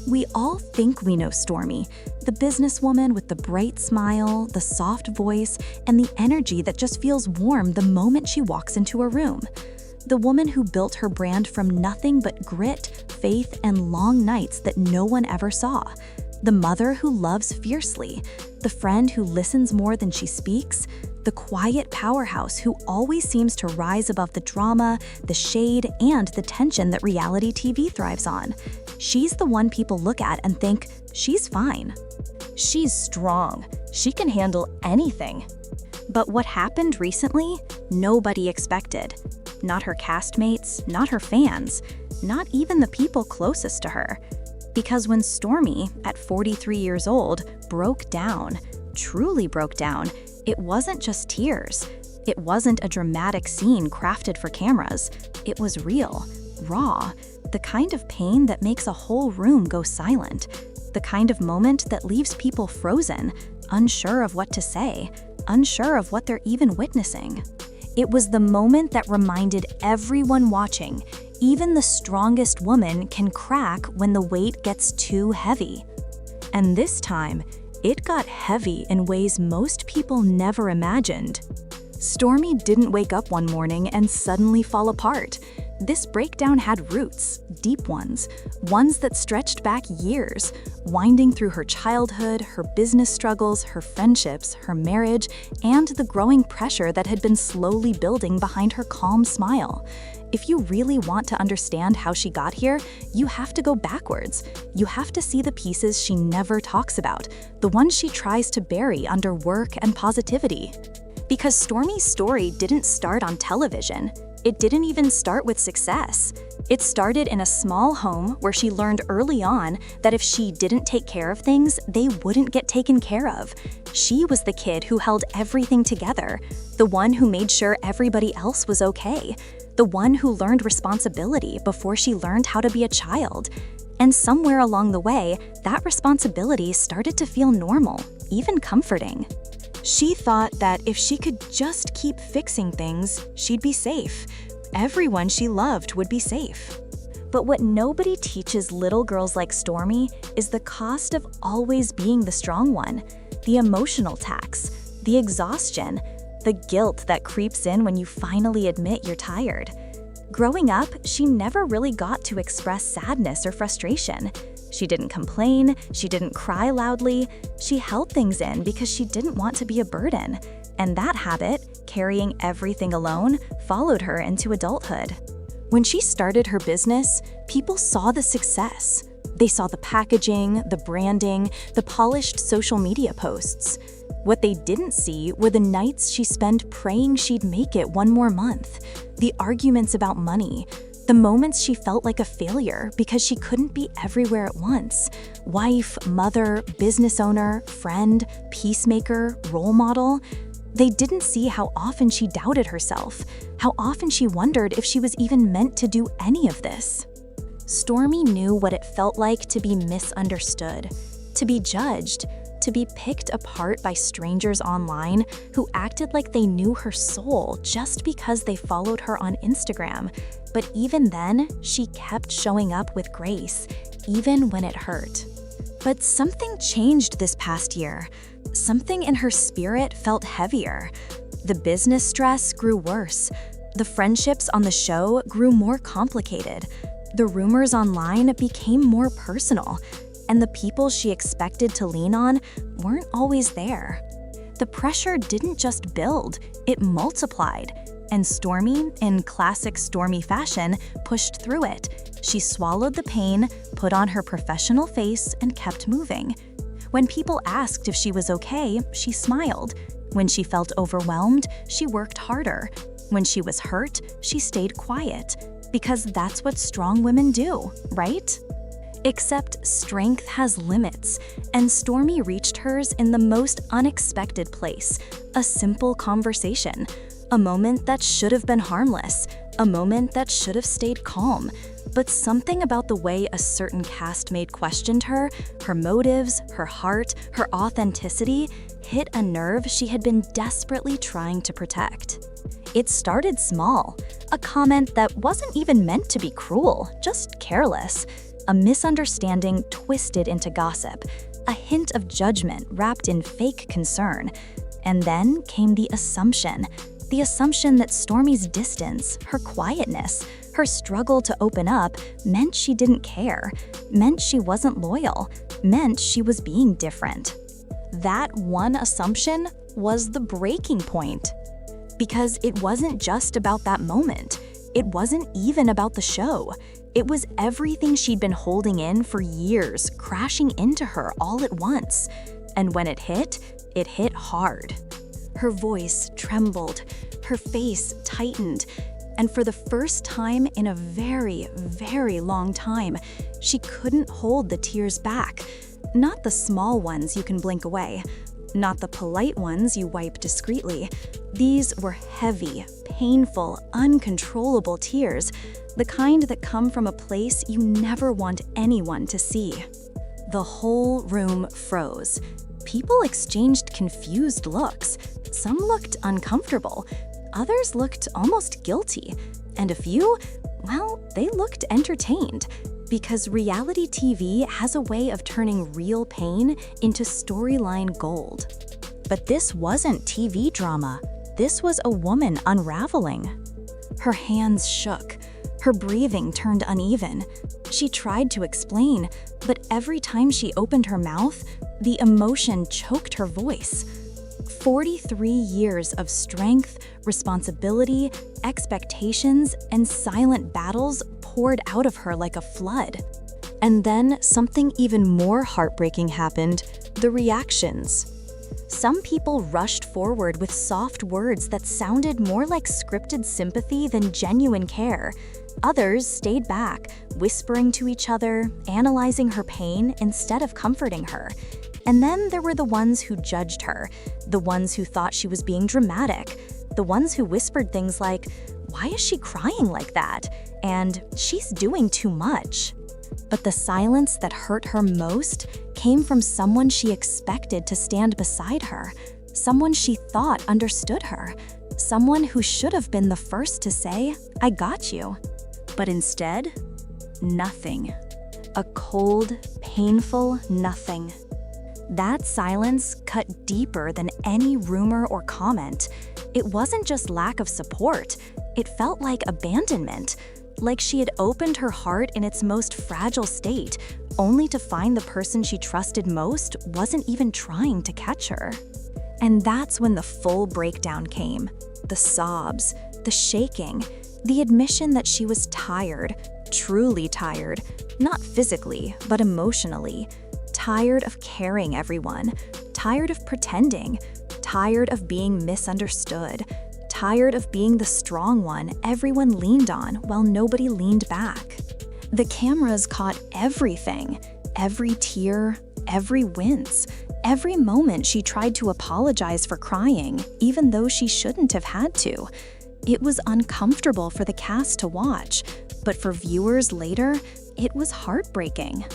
We all think we know Stormi, the businesswoman with the bright smile, the soft voice, and the energy that just feels warm the moment she walks into a room. The woman who built her brand from nothing but grit, faith, and long nights that no one ever saw. The mother who loves fiercely, the friend who listens more than she speaks, the quiet powerhouse who always seems to rise above the drama, the shade, and the tension that reality TV thrives on. She's the one people look at and think, she's fine. She's strong. She can handle anything. But what happened recently, nobody expected. Not her castmates, not her fans, not even the people closest to her. Because when Stormi, at 43 years old, broke down, truly broke down, it wasn't just tears. It wasn't a dramatic scene crafted for cameras. It was real, raw, the kind of pain that makes a whole room go silent, the kind of moment that leaves people frozen, unsure of what to say, unsure of what they're even witnessing. It was the moment that reminded everyone watching, even the strongest woman can crack when the weight gets too heavy. And this time, it got heavy in ways most people never imagined. Stormi didn't wake up one morning and suddenly fall apart. This breakdown had roots, deep ones that stretched back years, winding through her childhood, her business struggles, her friendships, her marriage, and the growing pressure that had been slowly building behind her calm smile. If you really want to understand how she got here, you have to go backwards. You have to see the pieces she never talks about, the ones she tries to bury under work and positivity. Because Stormi's story didn't start on television. It didn't even start with success. It started in a small home where she learned early on that if she didn't take care of things, they wouldn't get taken care of. She was the kid who held everything together, the one who made sure everybody else was okay, the one who learned responsibility before she learned how to be a child. And somewhere along the way, that responsibility started to feel normal, even comforting. She thought that if she could just keep fixing things, she'd be safe. Everyone she loved would be safe. But what nobody teaches little girls like Stormi is the cost of always being the strong one, the emotional tax, the exhaustion, the guilt that creeps in when you finally admit you're tired. Growing up, she never really got to express sadness or frustration. She didn't complain, she didn't cry loudly, she held things in because she didn't want to be a burden. And that habit, carrying everything alone, followed her into adulthood. When she started her business, people saw the success. They saw the packaging, the branding, the polished social media posts. What they didn't see were the nights she spent praying she'd make it one more month, the arguments about money, the moments she felt like a failure because she couldn't be everywhere at once. Wife, mother, business owner, friend, peacemaker, role model. They didn't see how often she doubted herself, how often she wondered if she was even meant to do any of this. Stormi knew what it felt like to be misunderstood, to be judged, to be picked apart by strangers online who acted like they knew her soul just because they followed her on Instagram. But even then, she kept showing up with grace, even when it hurt. But something changed this past year. Something in her spirit felt heavier. The business stress grew worse. The friendships on the show grew more complicated. The rumors online became more personal. And the people she expected to lean on weren't always there. The pressure didn't just build, it multiplied. And Stormi, in classic Stormi fashion, pushed through it. She swallowed the pain, put on her professional face, and kept moving. When people asked if she was okay, she smiled. When she felt overwhelmed, she worked harder. When she was hurt, she stayed quiet. Because that's what strong women do, right? Except strength has limits, and Stormi reached hers in the most unexpected place, a simple conversation, a moment that should have been harmless, a moment that should have stayed calm. But something about the way a certain castmate questioned her, her motives, her heart, her authenticity, hit a nerve she had been desperately trying to protect. It started small, a comment that wasn't even meant to be cruel, just careless. a misunderstanding twisted into gossip, a hint of judgment wrapped in fake concern. And then came the assumption that Stormi's distance, her quietness, her struggle to open up meant she didn't care, meant she wasn't loyal, meant she was being different. That one assumption was the breaking point. Because it wasn't just about that moment. It wasn't even about the show. It was everything she'd been holding in for years, crashing into her all at once. And when it hit hard. Her voice trembled, her face tightened, and for the first time in a very, very long time, she couldn't hold the tears back. Not the small ones you can blink away, not the polite ones you wipe discreetly. These were heavy, painful, uncontrollable tears, the kind that come from a place you never want anyone to see. The whole room froze. People exchanged confused looks. Some looked uncomfortable, others looked almost guilty, and a few, well, they looked entertained. Because reality TV has a way of turning real pain into storyline gold. But this wasn't TV drama. This was a woman unraveling. Her hands shook. Her breathing turned uneven. She tried to explain, but every time she opened her mouth, the emotion choked her voice. 43 years of strength, responsibility, expectations, and silent battles poured out of her like a flood. And then something even more heartbreaking happened: the reactions. Some people rushed forward with soft words that sounded more like scripted sympathy than genuine care. Others stayed back, whispering to each other, analyzing her pain instead of comforting her. And then there were the ones who judged her, the ones who thought she was being dramatic, the ones who whispered things like, "Why is she crying like that?" and "She's doing too much." But the silence that hurt her most came from someone she expected to stand beside her, someone she thought understood her, someone who should have been the first to say, "I got you." But instead, nothing. A cold, painful nothing. That silence cut deeper than any rumor or comment. It wasn't just lack of support. It felt like abandonment, like she had opened her heart in its most fragile state, only to find the person she trusted most wasn't even trying to catch her. And that's when the full breakdown came. The sobs, the shaking, the admission that she was tired, truly tired, not physically, but emotionally. Tired of caring everyone, tired of pretending, tired of being misunderstood, tired of being the strong one everyone leaned on while nobody leaned back. The cameras caught everything, every tear, every wince, every moment she tried to apologize for crying, even though she shouldn't have had to. It was uncomfortable for the cast to watch, but for viewers later, it was heartbreaking.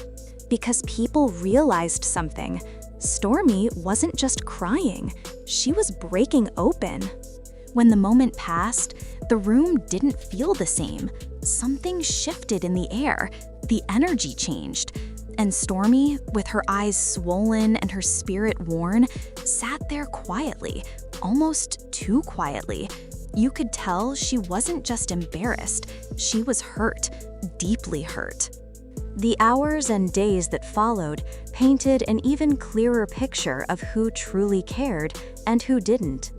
Because people realized something. Stormi wasn't just crying, she was breaking open. When the moment passed, the room didn't feel the same. Something shifted in the air, the energy changed. And Stormi, with her eyes swollen and her spirit worn, sat there quietly, almost too quietly. You could tell she wasn't just embarrassed, she was hurt, deeply hurt. The hours and days that followed painted an even clearer picture of who truly cared and who didn't.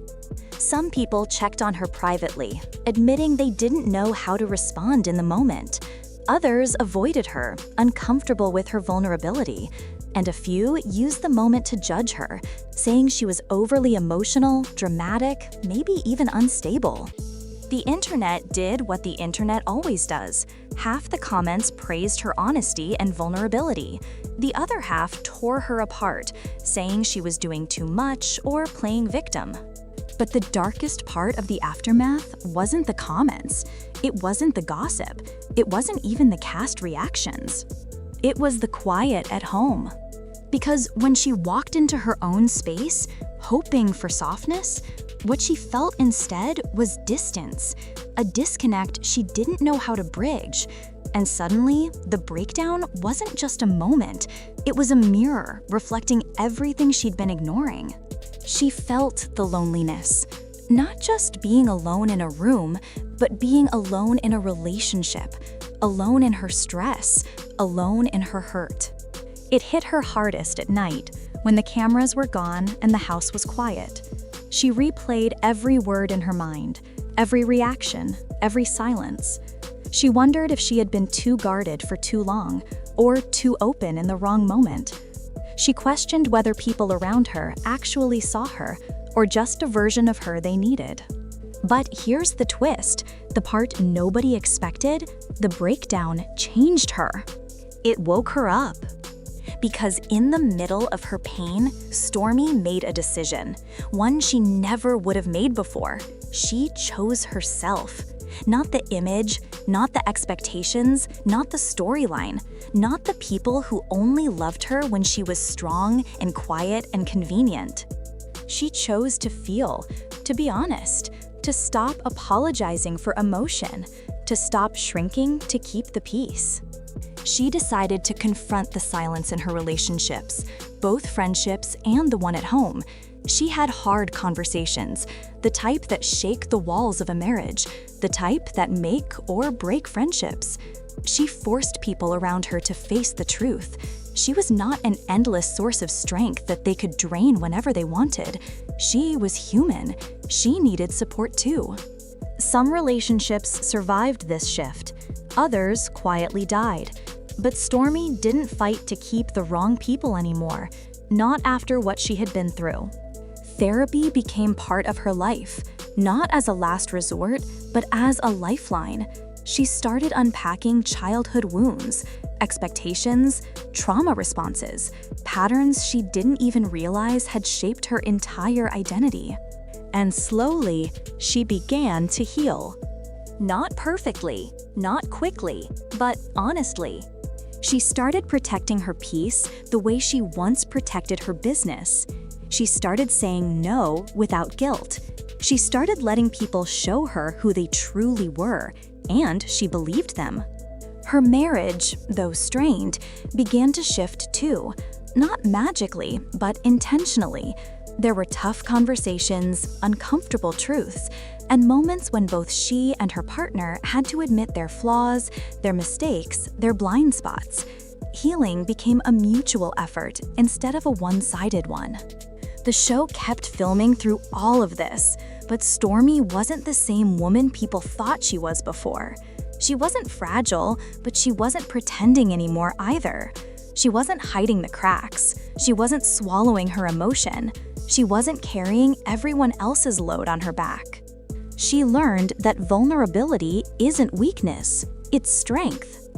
Some people checked on her privately, admitting they didn't know how to respond in the moment. Others avoided her, uncomfortable with her vulnerability. And a few used the moment to judge her, saying she was overly emotional, dramatic, maybe even unstable. The internet did what the internet always does. Half the comments praised her honesty and vulnerability. The other half tore her apart, saying she was doing too much or playing victim. But the darkest part of the aftermath wasn't the comments. It wasn't the gossip. It wasn't even the cast reactions. It was the quiet at home. Because when she walked into her own space, hoping for softness, what she felt instead was distance, a disconnect she didn't know how to bridge. And suddenly, the breakdown wasn't just a moment. It was a mirror reflecting everything she'd been ignoring. She felt the loneliness. Not just being alone in a room, but being alone in a relationship, alone in her stress, alone in her hurt. It hit her hardest at night, when the cameras were gone and the house was quiet. She replayed every word in her mind, every reaction, every silence. She wondered if she had been too guarded for too long, or too open in the wrong moment. She questioned whether people around her actually saw her, or just a version of her they needed. But here's the twist, the part nobody expected: the breakdown changed her. It woke her up. Because in the middle of her pain, Stormi made a decision, one she never would have made before. She chose herself. Not the image, not the expectations, not the storyline, not the people who only loved her when she was strong and quiet and convenient. She chose to feel, to be honest, to stop apologizing for emotion, to stop shrinking to keep the peace. She decided to confront the silence in her relationships, both friendships and the one at home. She had hard conversations, the type that shake the walls of a marriage, the type that make or break friendships. She forced people around her to face the truth. She was not an endless source of strength that they could drain whenever they wanted. She was human. She needed support too. Some relationships survived this shift. Others quietly died. But Stormi didn't fight to keep the wrong people anymore, not after what she had been through. Therapy became part of her life, not as a last resort, but as a lifeline. She started unpacking childhood wounds, expectations, trauma responses, patterns she didn't even realize had shaped her entire identity. And slowly, she began to heal. Not perfectly, not quickly, but honestly. She started protecting her peace the way she once protected her business. She started saying no without guilt. She started letting people show her who they truly were, and she believed them. Her marriage, though strained, began to shift too, not magically, but intentionally. There were tough conversations, uncomfortable truths, and moments when both she and her partner had to admit their flaws, their mistakes, their blind spots. Healing became a mutual effort instead of a one-sided one. The show kept filming through all of this, but Stormi wasn't the same woman people thought she was before. She wasn't fragile, but she wasn't pretending anymore either. She wasn't hiding the cracks. She wasn't swallowing her emotion. She wasn't carrying everyone else's load on her back. She learned that vulnerability isn't weakness, it's strength.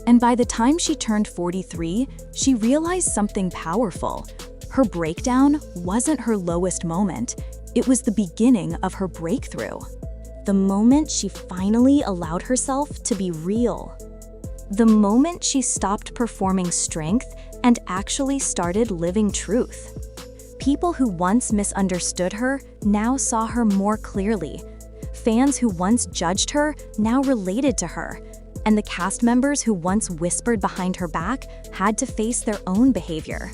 And by the time she turned 43, she realized something powerful. Her breakdown wasn't her lowest moment, it was the beginning of her breakthrough. The moment she finally allowed herself to be real. The moment she stopped performing strength and actually started living truth. People who once misunderstood her now saw her more clearly. Fans who once judged her now related to her. And the cast members who once whispered behind her back had to face their own behavior.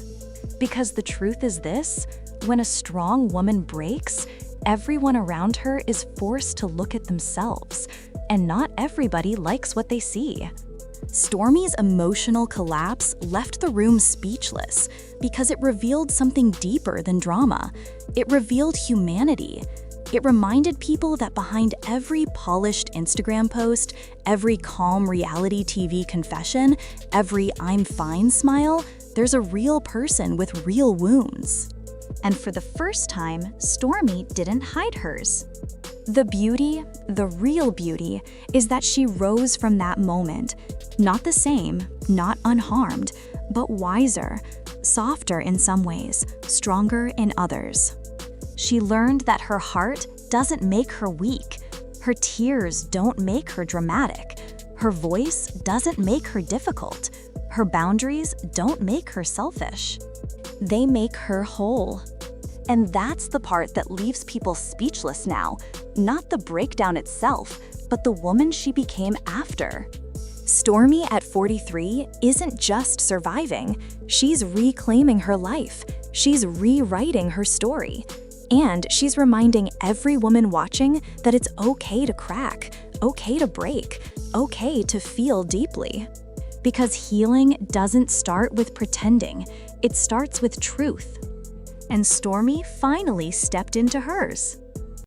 Because the truth is this, when a strong woman breaks, everyone around her is forced to look at themselves, and not everybody likes what they see. Stormi's emotional collapse left the room speechless because it revealed something deeper than drama. It revealed humanity. It reminded people that behind every polished Instagram post, every calm reality TV confession, every "I'm fine" smile, there's a real person with real wounds. And for the first time, Stormi didn't hide hers. The beauty, the real beauty, is that she rose from that moment. Not the same, not unharmed, but wiser, softer in some ways, stronger in others. She learned that her heart doesn't make her weak. Her tears don't make her dramatic. Her voice doesn't make her difficult. Her boundaries don't make her selfish. They make her whole. And that's the part that leaves people speechless now, not the breakdown itself, but the woman she became after. Stormi at 43 isn't just surviving, she's reclaiming her life. She's rewriting her story. And she's reminding every woman watching that it's okay to crack, okay to break, okay to feel deeply. Because healing doesn't start with pretending, it starts with truth. And Stormi finally stepped into hers.